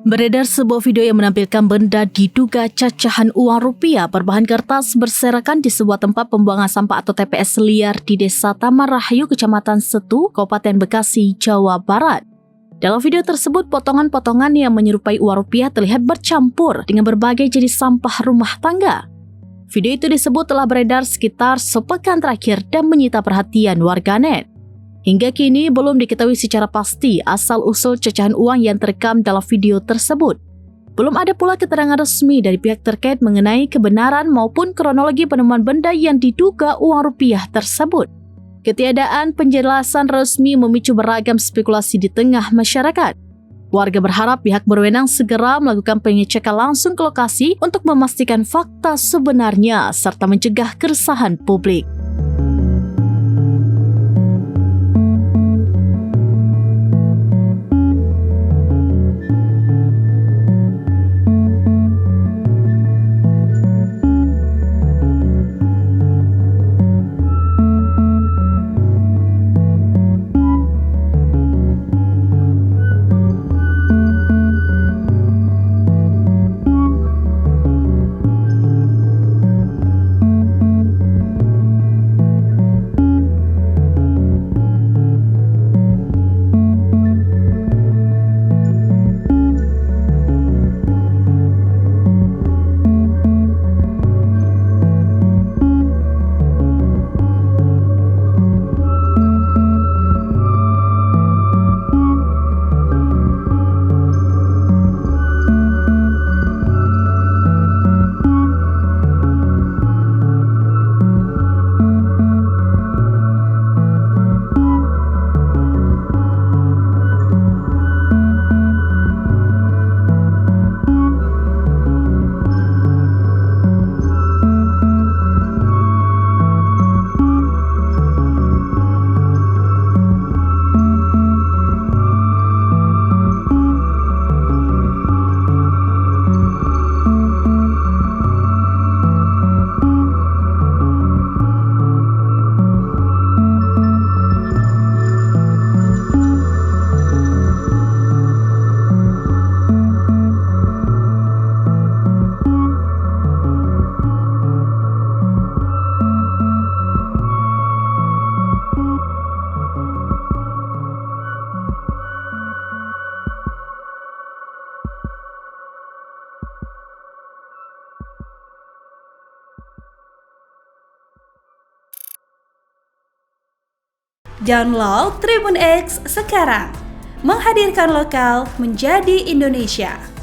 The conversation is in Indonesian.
Beredar sebuah video yang menampilkan benda diduga cacahan uang rupiah berbahan kertas berserakan di sebuah tempat pembuangan sampah atau TPS liar di Desa Taman Rahayu, Kecamatan Setu, Kabupaten Bekasi, Jawa Barat. Dalam video tersebut, potongan-potongan yang menyerupai uang rupiah terlihat bercampur dengan berbagai jenis sampah rumah tangga. Video itu disebut telah beredar sekitar sepekan terakhir dan menyita perhatian warganet. Hingga kini belum diketahui secara pasti asal-usul cacahan uang yang terekam dalam video tersebut. Belum ada pula keterangan resmi dari pihak terkait mengenai kebenaran maupun kronologi penemuan benda yang diduga uang rupiah tersebut. Ketiadaan penjelasan resmi memicu beragam spekulasi di tengah masyarakat. Warga berharap pihak berwenang segera melakukan pengecekan langsung ke lokasi untuk memastikan fakta sebenarnya serta mencegah keresahan publik. Download Tribun X sekarang, menghadirkan lokal menjadi Indonesia.